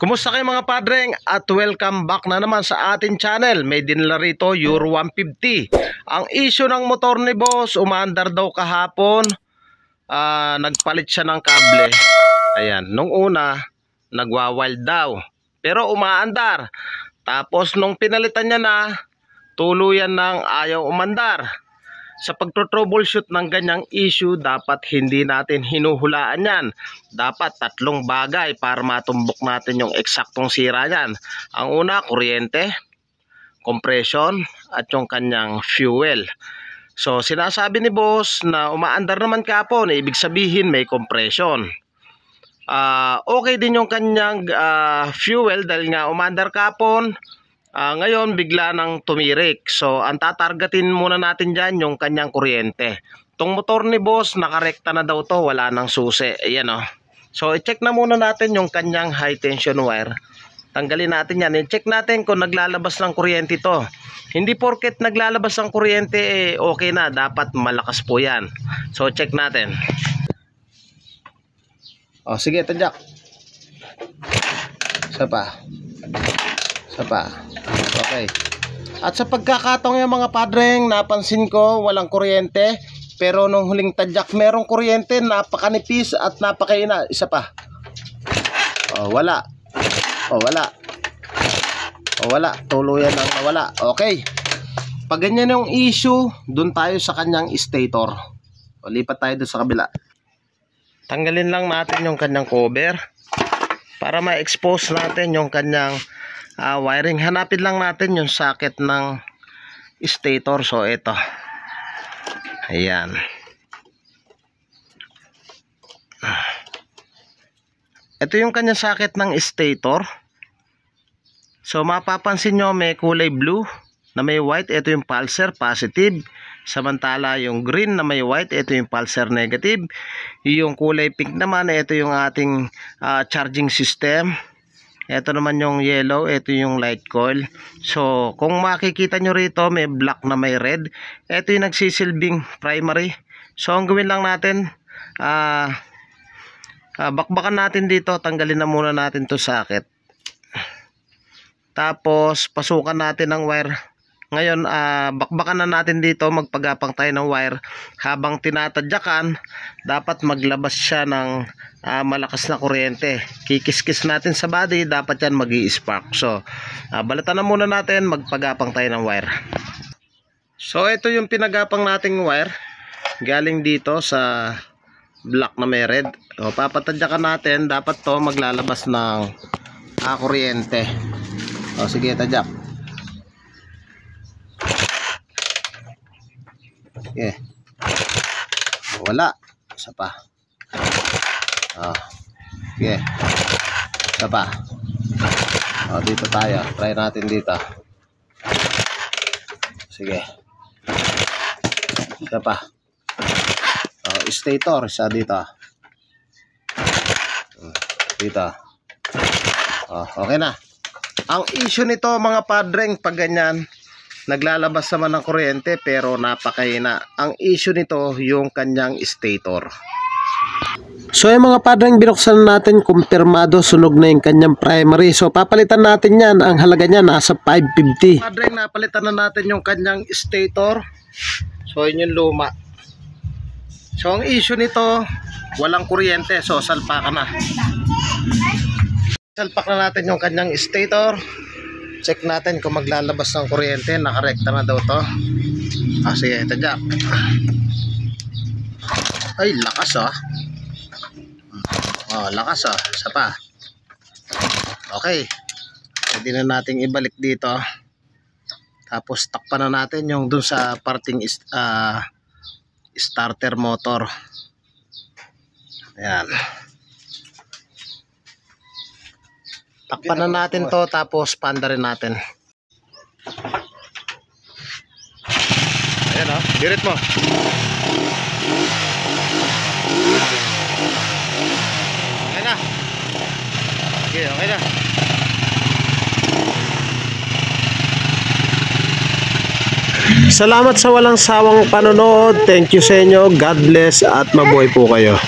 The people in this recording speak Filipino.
Kumusta kayo mga padreng at welcome back na naman sa ating channel. May dinala rito Euro 150. Ang issue ng motor ni boss, umaandar daw kahapon. Nagpalit siya ng kable. Ayan, nung una nagwa-wild daw, pero umaandar. Tapos nung pinalitan niya na, tuluyan ng ayaw umandar. Sa pagtro-troubleshoot ng ganyang issue, dapat hindi natin hinuhulaan yan. Dapat tatlong bagay para matumbok natin yung eksaktong sira yan. Ang una, kuryente, compression, at yung kanyang fuel. So, sinasabi ni boss na umaandar naman kapon, ibig sabihin may compression. Okay din yung kanyang fuel dahil nga umaandar kapon. Ngayon bigla nang tumirik. So ang tatargetin muna natin dyan yung kanyang kuryente. Itong motor ni boss nakarekta na daw to, wala nang susi. Ayan o. So i-check na muna natin yung kanyang high tension wire. Tanggalin natin yan. I-check natin kung naglalabas ng kuryente to. Hindi porket naglalabas ng kuryente okay na. Dapat malakas po yan. So check natin. O sige, tadyak. Isa pa. Okay. At sa pagkakataong yung mga padreng, napansin ko walang kuryente, pero nung huling tadyak merong kuryente, napakanipis at napakaina. Isa pa. Wala. Tuluyan lang nawala. Okay. Pag ganyan yung issue, dun tayo sa kanyang stator. Lipat tayo dun sa kabila. Tanggalin lang natin yung kanyang cover para ma-expose natin yung kanyang wiring. Hanapin lang natin yung socket ng stator. So ito, ayan. Ito yung kanyang socket ng stator. So mapapansin nyo may kulay blue na may white, ito yung pulsar positive. Samantala yung green na may white, ito yung pulsar negative. Yung kulay pink naman, ito yung ating charging system. Ito naman yung yellow, ito yung light coil. So kung makikita nyo rito, may black na may red. Ito yung nagsisilbing primary. So ang gawin lang natin, bakbakan natin dito. Tanggalin na muna natin to socket. Tapos pasukan natin ng wire. Ngayon bakbakan na natin dito, magpagapang tayo ng wire. Habang tinatadyakan, dapat maglabas siya ng malakas na kuryente. Kikiskis natin sa body, dapat yan magi-spark. So balatan na muna natin, magpagapang tayo ng wire. So ito yung pinagapang nating wire, galing dito sa black na may red. Papatadyakan natin, dapat to maglalabas ng kuryente. Sige, tadyak. Okay. Wala. Isa pa. Okay. Isa pa. Dito tayo. Try natin dito. Sige. Isa pa. Stator. Isa dito. Dito. Okay na. Ang issue nito mga padreng, pag ganyan naglalabas naman ng kuryente pero napakaina. Ang issue nito yung kanyang stator. So yung mga padreng, binuksan natin, kumpirmado sunog na yung kanyang primary. So papalitan natin yan. Ang halaga niya nasa 550. Padreng, napalitan na natin yung kanyang stator. So yun yung luma. So ang issue nito, walang kuryente. So salpa ka na. Salpak na natin yung kanyang stator. Check natin kung maglalabas ng kuryente. Nakarekta na daw to. Sige, tadyak. Ay, lakas lakas Isa pa. Okay. Pwede na nating ibalik dito. Tapos takpan na natin yung dun sa parting starter motor. Ayan. Takpan na natin to, tapos pandarin natin. Ayan dirit mo. Okay na. Okay na. Salamat sa walang sawang panonood. Thank you sa inyo. God bless at mabuhay po kayo.